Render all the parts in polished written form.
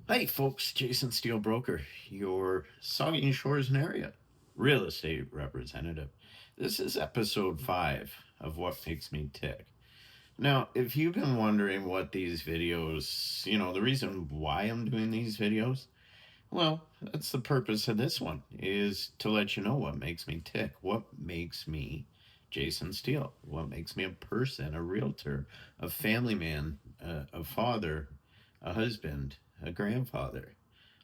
Hey folks, Jason Steele broker, your Saugeen Shores and area real estate representative. This is episode 5 of What Makes Me Tick. Now, if you've been wondering what these videos, the reason why I'm doing these videos, well, that's the purpose of this one, is to let you know what makes me tick, what makes me Jason Steele, what makes me a person, a realtor, a family man, a father, a husband, a grandfather,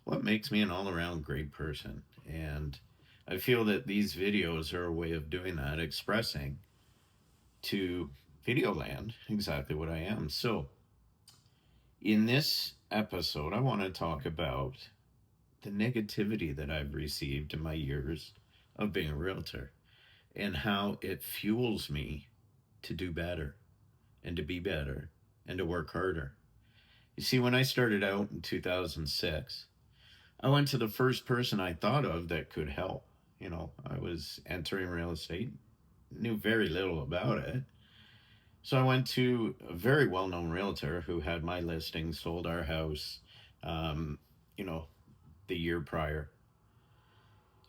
what makes me an all around great person. And I feel that these videos are a way of doing that, expressing to Videoland exactly what I am. So, in this episode, I want to talk about the negativity that I've received in my years of being a realtor and how it fuels me to do better and to be better and to work harder. You see, when I started out in 2006, I went to the first person I thought of that could help. I was entering real estate, knew very little about it. So I went to a very well known realtor who had my listing, sold our house, um, you know, the year prior.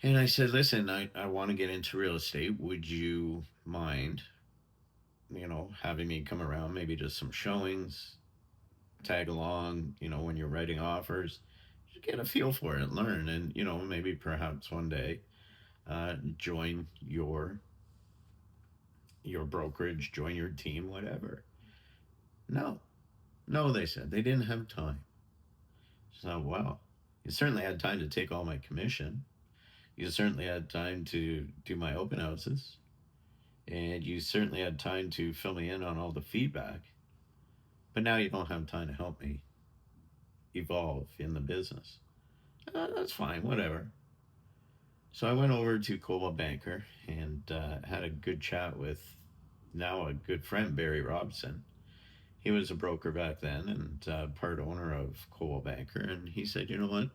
And I said, listen, I want to get into real estate. Would you mind, having me come around, maybe just some showings, tag along, when you're writing offers, just get a feel for it, learn, and, maybe perhaps one day join your brokerage, join your team, whatever. No, no, they said they didn't have time. So, well, you certainly had time to take all my commission. You certainly had time to do my open houses. And you certainly had time to fill me in on all the feedback. But now you don't have time to help me evolve in the business. That's fine, whatever. So I went over to Coldwell Banker and had a good chat with now a good friend, Barry Robson. He was a broker back then and part owner of Coldwell Banker. And he said, you know what?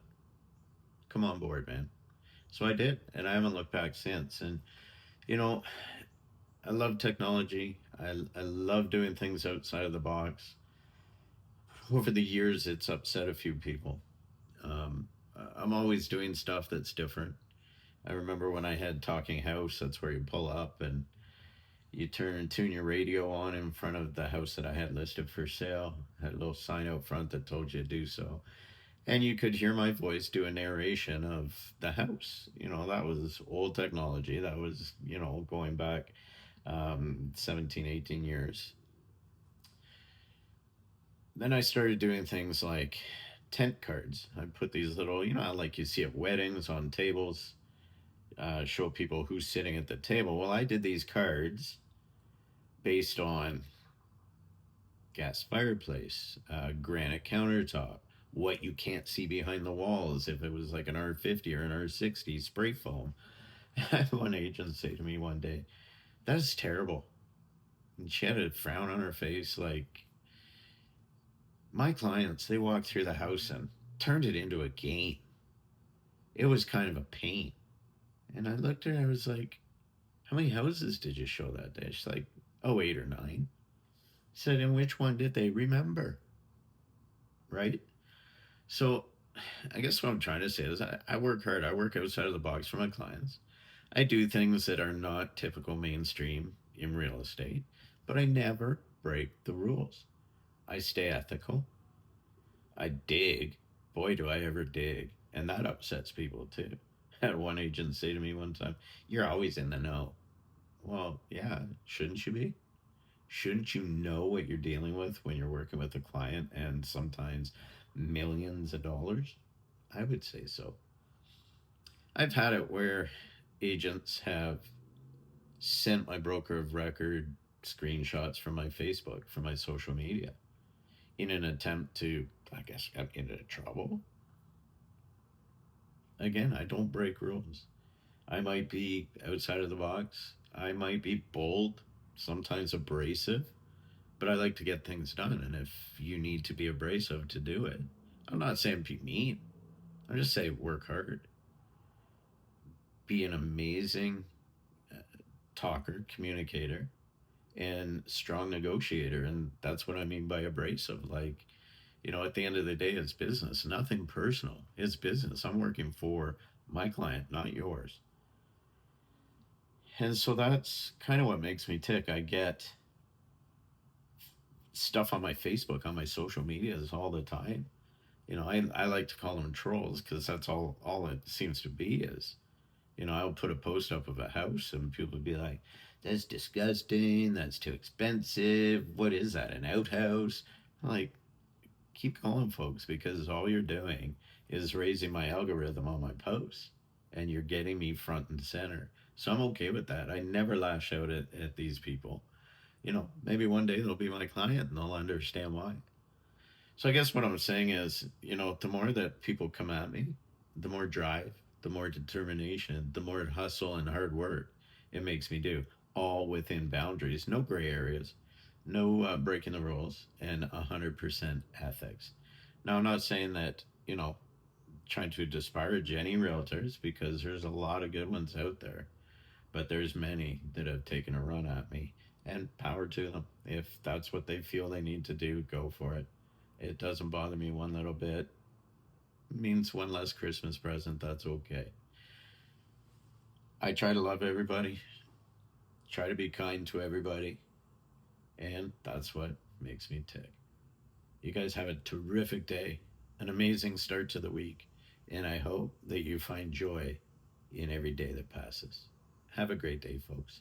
Come on board, man. So I did. And I haven't looked back since. And, you know, I love technology. I love doing things outside of the box. Over the years, it's upset a few people. Um, I'm always doing stuff that's different. I remember when I had Talking House, that's where you pull up and you tune your radio on in front of the house that I had listed for sale. Had a little sign out front that told you to do so. And you could hear my voice do a narration of the house. That was old technology. That was, going back 17, 18 years. Then I started doing things like tent cards. I put these little, like you see at weddings on tables, show people who's sitting at the table. Well, I did these cards based on gas fireplace, granite countertop, what you can't see behind the walls, if it was like an R50 or an R60 spray foam. I had one agent say to me one day, that is terrible. And she had a frown on her face like, my clients, they walked through the house and turned it into a game. It was kind of a pain. And I looked at her, I was like, how many houses did you show that day? She's like, oh, 8 or 9. I said, and which one did they remember? Right? So I guess what I'm trying to say is I work hard. I work outside of the box for my clients. I do things that are not typical mainstream in real estate, but I never break the rules. I stay ethical. I dig. Boy, do I ever dig. And that upsets people too. I had one agent say to me one time, you're always in the know. Well, yeah, shouldn't you be? Shouldn't you know what you're dealing with when you're working with a client and sometimes millions of dollars? I would say so. I've had it where agents have sent my broker of record screenshots from my Facebook, from my social media, in an attempt to, I guess, get into trouble. Again, I don't break rules. I might be outside of the box. I might be bold, sometimes abrasive, but I like to get things done. And if you need to be abrasive to do it, I'm not saying be mean. I'm just saying work hard. Be an amazing uh, talker, communicator, and strong negotiator. And that's what I mean by abrasive. Like, At the end of the day, it's business, nothing personal. It's business. I'm working for my client, not yours. And so that's kind of what makes me tick. I get stuff on my Facebook, on my social medias all the time. I like to call them trolls because that's all it seems to be is. I'll put a post up of a house and people would be like, that's disgusting. That's too expensive. What is that? An outhouse? I'm like, keep going, folks, because all you're doing is raising my algorithm on my posts and you're getting me front and center. So I'm okay with that. I never lash out at these people. Maybe one day they'll be my client and they'll understand why. So I guess what I'm saying is, the more that people come at me, the more drive, the more determination, the more hustle and hard work it makes me do, all within boundaries, no gray areas, no breaking the rules, and 100% ethics. Now, I'm not saying that, trying to disparage any realtors because there's a lot of good ones out there, but there's many that have taken a run at me, and power to them. If that's what they feel they need to do, go for it. It doesn't bother me one little bit. It means one less Christmas present. That's okay. I try to love everybody, try to be kind to everybody, and that's what makes me tick. You guys have a terrific day, an amazing start to the week, and I hope that you find joy in every day that passes. Have a great day, folks.